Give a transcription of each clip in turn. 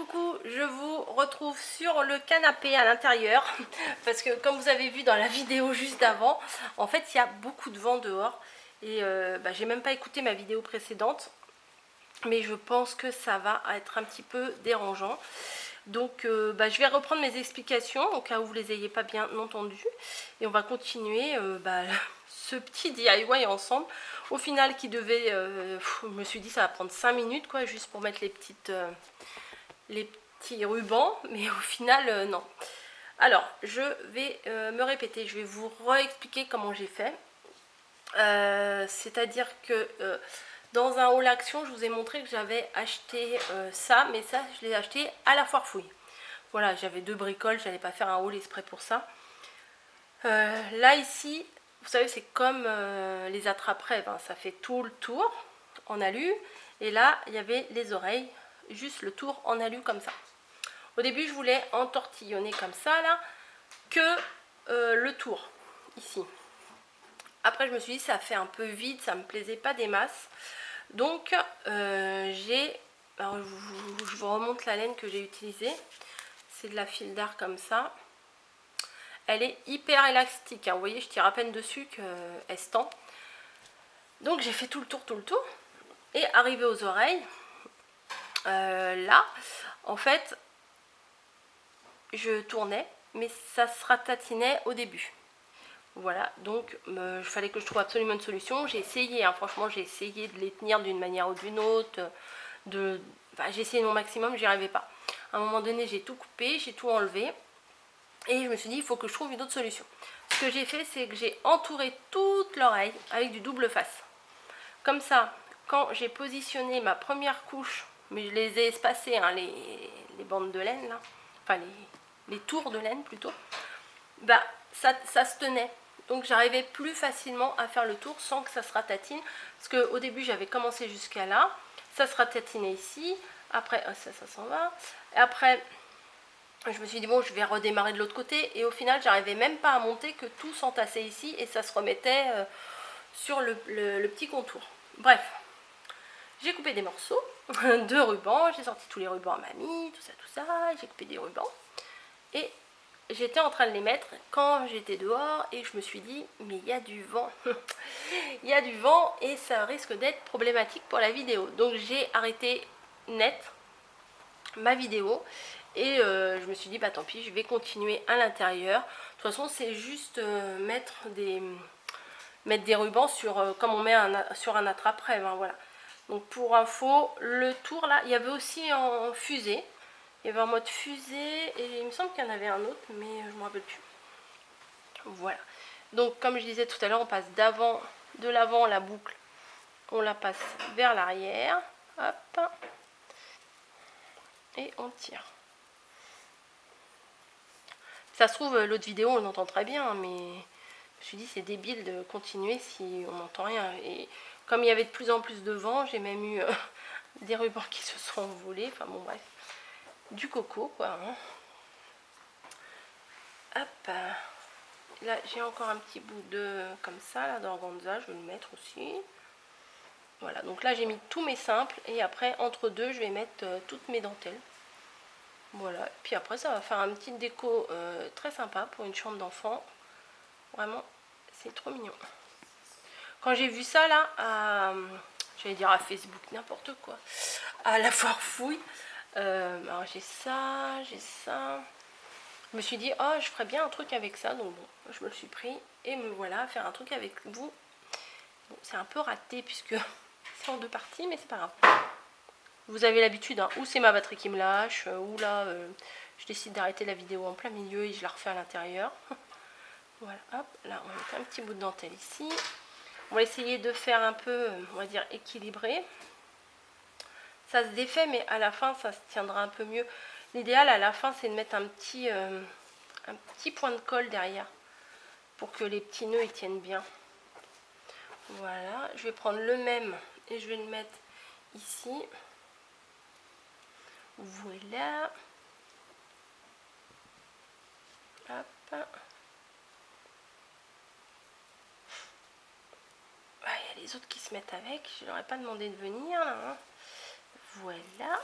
coucou, je vous retrouve sur le canapé à l'intérieur parce que comme vous avez vu dans la vidéo juste avant, en fait il y a beaucoup de vent dehors et j'ai même pas écouté ma vidéo précédente, mais je pense que ça va être un petit peu dérangeant. Donc je vais reprendre mes explications au cas où vous les ayez pas bien entendues et on va continuer ce petit DIY ensemble. Au final qui devait, je me suis dit ça va prendre 5 minutes quoi, juste pour mettre les petits rubans, mais au final non. Alors je vais me répéter, je vais vous réexpliquer comment j'ai fait. C'est-à-dire que dans un haul action, je vous ai montré que j'avais acheté ça, mais ça je l'ai acheté à la foire fouille. Voilà, j'avais deux bricoles, j'allais pas faire un haul exprès pour ça. Là ici, vous savez, c'est comme les attrape-rêves, hein, ça fait tout le tour en alu. Et là, il y avait les oreilles, juste le tour en alu comme ça. Au début, je voulais entortillonner comme ça, là, que le tour, ici. Après, je me suis dit, ça fait un peu vide, ça me plaisait pas des masses. Donc, je vous remonte la laine que j'ai utilisée. C'est de la fil d'art comme ça. Elle est hyper élastique, hein. Vous voyez, je tire à peine dessus qu'elle se tend. Donc, j'ai fait tout le tour. Et arrivé aux oreilles, là, en fait, je tournais, mais ça se ratatinait au début. Voilà, donc il fallait que je trouve absolument une solution. J'ai essayé, hein, franchement, j'ai essayé de les tenir d'une manière ou d'une autre. J'ai essayé mon maximum, j'y arrivais pas. À un moment donné, j'ai tout coupé, j'ai tout enlevé. Et je me suis dit, il faut que je trouve une autre solution. Ce que j'ai fait, c'est que j'ai entouré toute l'oreille avec du double face. Comme ça, quand j'ai positionné ma première couche, mais je les ai espacées, hein, les bandes de laine, là, enfin les tours de laine plutôt, ça se tenait. Donc j'arrivais plus facilement à faire le tour sans que ça se ratatine. Parce qu'au début, j'avais commencé jusqu'à là, ça se ratatinait ici, après, ça s'en va. Et après, je me suis dit, bon, je vais redémarrer de l'autre côté. Et au final, j'arrivais même pas à monter que tout s'entassait ici et ça se remettait sur le petit contour. Bref, j'ai coupé des morceaux de rubans, j'ai sorti tous les rubans à mamie, tout ça, j'ai coupé des rubans. Et j'étais en train de les mettre quand j'étais dehors et je me suis dit, mais il y a du vent. Il y a du vent et ça risque d'être problématique pour la vidéo. Donc j'ai arrêté net ma vidéo et je me suis dit, bah tant pis, je vais continuer à l'intérieur. De toute façon, c'est juste mettre des rubans sur, comme on met sur un attrape-rêve, hein, voilà. Donc pour info, le tour là, il y avait aussi en fusée. Il y avait en mode fusée et il me semble qu'il y en avait un autre, mais je ne me rappelle plus. Voilà. Donc comme je disais tout à l'heure, on passe de l'avant la boucle, on la passe vers l'arrière. Hop. Et on tire. Ça se trouve, l'autre vidéo, on entend très bien, mais je me suis dit, c'est débile de continuer si on n'entend rien. Et comme il y avait de plus en plus de vent, j'ai même eu des rubans qui se sont envolés. Enfin bon, bref. Du coco, quoi. Hein. Hop. Là, j'ai encore un petit bout de comme ça, là, d'organza. Je vais le mettre aussi. Voilà, donc là, j'ai mis tous mes simples. Et après, entre deux, je vais mettre toutes mes dentelles. Voilà, puis après ça va faire un petit déco très sympa pour une chambre d'enfant. Vraiment, c'est trop mignon. Quand j'ai vu ça là, j'allais dire à Facebook, n'importe quoi, à la foire fouille, alors j'ai ça. Je me suis dit, oh, je ferais bien un truc avec ça, donc bon, je me le suis pris et me voilà à faire un truc avec vous. Bon, c'est un peu raté puisque c'est en deux parties, mais c'est pas grave. Vous avez l'habitude, hein, ou c'est ma batterie qui me lâche, ou là, je décide d'arrêter la vidéo en plein milieu et je la refais à l'intérieur. Voilà, hop, là on va mettre un petit bout de dentelle ici. On va essayer de faire un peu, on va dire, équilibré. Ça se défait, mais à la fin, ça se tiendra un peu mieux. L'idéal, à la fin, c'est de mettre un petit point de colle derrière pour que les petits nœuds ils tiennent bien. Voilà, je vais prendre le même et je vais le mettre ici. Voilà. Hop. Il y a les autres qui se mettent avec. Je leur ai pas demandé de venir là. Hein. Voilà.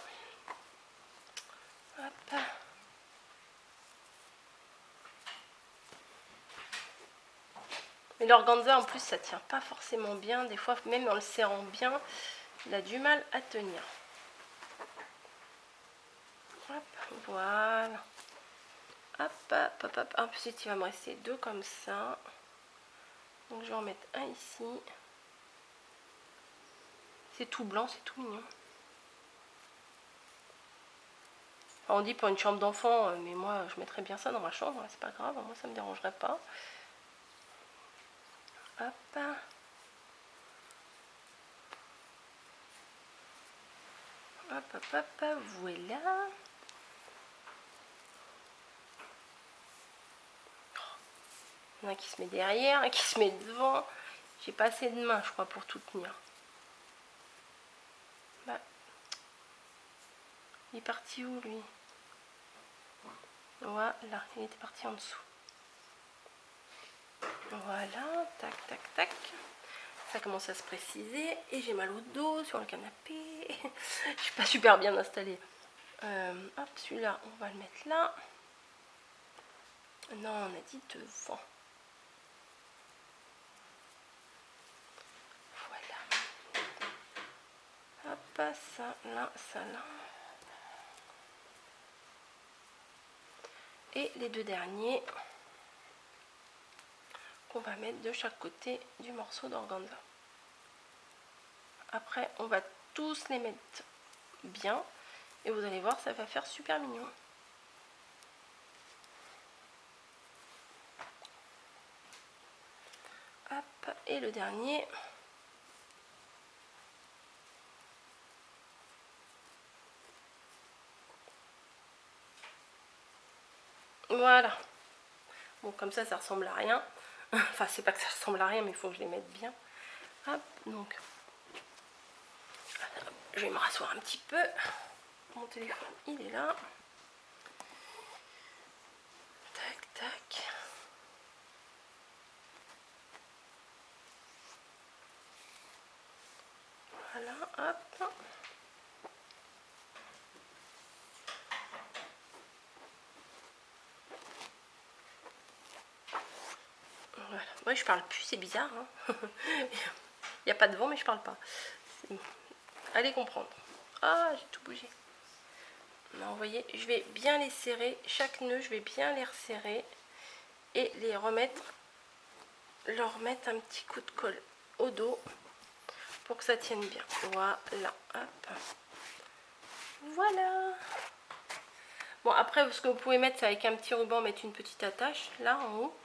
Et l'organza en plus ça tient pas forcément bien. Des fois même en le serrant bien, il a du mal à tenir. Hop, voilà. Hop, hop, hop, hop. Ensuite il va me rester 2 comme ça. Donc je vais en mettre un ici. C'est tout blanc, c'est tout mignon. On dit pour une chambre d'enfant, mais moi je mettrais bien ça dans ma chambre, c'est pas grave, moi ça me dérangerait pas. Hop. Hop, hop, hop, voilà. Il y en a qui se met derrière, un qui se met devant. J'ai pas assez de main, je crois, pour tout tenir. Bah. Il est parti où, lui? Voilà, il était parti en dessous. Voilà, tac, tac, tac. Ça commence à se préciser. Et j'ai mal au dos sur le canapé. Je suis pas super bien installée. Hop, celui-là, on va le mettre là. Non, on a dit devant. Voilà. Hop, ça, là, ça, là. Et les 2 derniers qu'on va mettre de chaque côté du morceau d'organza. Après, on va tous les mettre bien. Et vous allez voir, ça va faire super mignon. Hop, et le dernier. Voilà. Bon, comme ça ressemble à rien. Enfin, c'est pas que ça ressemble à rien, mais il faut que je les mette bien. Hop, donc. Je vais me rasseoir un petit peu. Mon téléphone, il est là. Tac, tac. Voilà, hop. Voilà. Moi, je parle plus, c'est bizarre. Hein. Il n'y a pas de vent, mais je parle pas. Allez comprendre. Ah, j'ai tout bougé. Non, vous voyez, je vais bien les serrer. Chaque nœud, je vais bien les resserrer. Et les remettre, leur remettre un petit coup de colle au dos pour que ça tienne bien. Voilà, hop. Voilà. Bon, après, ce que vous pouvez mettre, c'est avec un petit ruban, mettre une petite attache là en haut.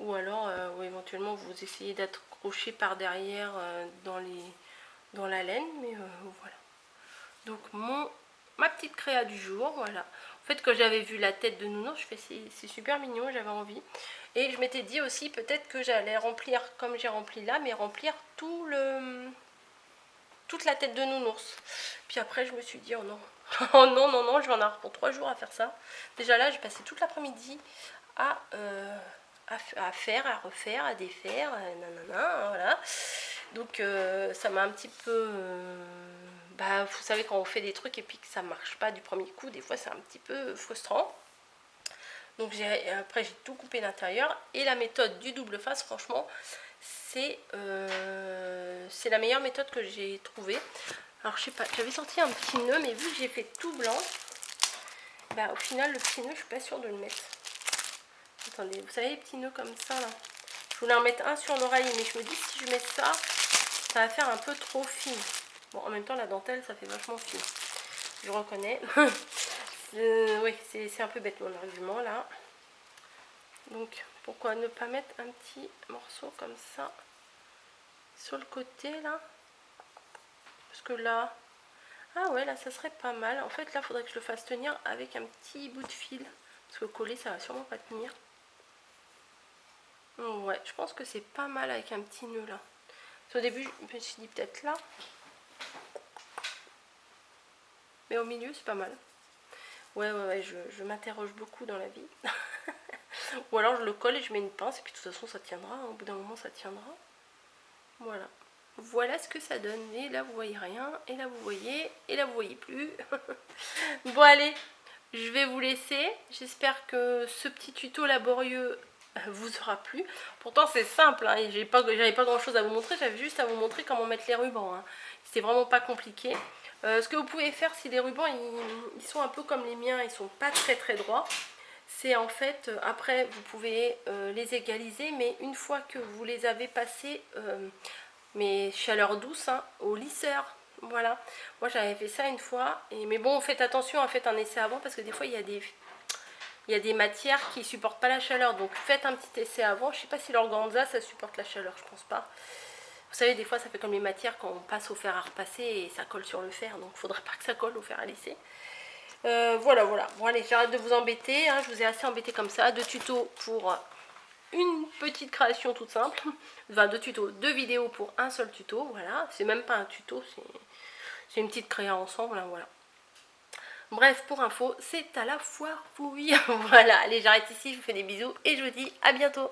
Ou alors, ou éventuellement, vous essayez d'accrocher par derrière dans la laine. Mais voilà. Donc, ma petite créa du jour, voilà. En fait, quand j'avais vu la tête de nounours, je fais c'est super mignon, j'avais envie. Et je m'étais dit aussi peut-être que j'allais remplir, comme j'ai rempli là, mais remplir toute la tête de nounours. Puis après, je me suis dit, oh non, oh non, non, non, je vais en avoir pour 3 jours à faire ça. Déjà là, j'ai passé toute l'après-midi à faire, à refaire, à défaire, nanana, voilà. Donc ça m'a un petit peu... bah, vous savez, quand on fait des trucs et puis que ça marche pas du premier coup, des fois c'est un petit peu frustrant. Donc après j'ai tout coupé l'intérieur. Et la méthode du double face, franchement, c'est la meilleure méthode que j'ai trouvée. Alors je sais pas, j'avais sorti un petit nœud, mais vu que j'ai fait tout blanc, bah au final le petit nœud, je suis pas sûre de le mettre. Attendez, vous savez les petits nœuds comme ça là, je voulais en mettre un sur l'oreille, mais je me dis si je mets ça, ça va faire un peu trop fine. Bon, en même temps la dentelle ça fait vachement fine, je reconnais. Oui, c'est un peu bête mon argument là. Donc pourquoi ne pas mettre un petit morceau comme ça sur le côté là, parce que là, ah ouais, là ça serait pas mal. En fait là il faudrait que je le fasse tenir avec un petit bout de fil, parce que coller ça va sûrement pas tenir. Ouais, je pense que c'est pas mal avec un petit nœud là. Au début je me suis dit peut-être là, mais au milieu c'est pas mal. Ouais, je m'interroge beaucoup dans la vie. Ou alors je le colle et je mets une pince et puis de toute façon ça tiendra, au bout d'un moment ça tiendra. Voilà. Voilà ce que ça donne. Et là vous voyez rien, et là vous voyez, et là vous voyez plus. Bon allez, je vais vous laisser. J'espère que ce petit tuto laborieux vous aura plu. Pourtant c'est simple, hein, j'avais pas grand chose à vous montrer, j'avais juste à vous montrer comment mettre les rubans, hein. C'était vraiment pas compliqué. Ce que vous pouvez faire si les rubans ils sont un peu comme les miens, ils sont pas très droits, c'est en fait, après vous pouvez les égaliser, mais une fois que vous les avez passés, mais chaleur douce, hein, au lisseur. Voilà, moi j'avais fait ça une fois, mais bon, faites attention, faites un essai avant, parce que des fois il y a des matières qui ne supportent pas la chaleur, donc faites un petit essai avant. Je ne sais pas si l'organza ça supporte la chaleur, je pense pas. Vous savez, des fois ça fait comme les matières quand on passe au fer à repasser et ça colle sur le fer, donc il ne faudrait pas que ça colle au fer à lisser. Voilà. Bon allez, j'arrête de vous embêter, hein, je vous ai assez embêté comme ça. 2 tutos pour une petite création toute simple. Enfin 2 tutos, 2 vidéos pour un seul tuto, voilà. C'est même pas un tuto, c'est une petite créa ensemble, hein, voilà. Bref, pour info, c'est à la foire fouille. Voilà, allez, j'arrête ici, je vous fais des bisous et je vous dis à bientôt.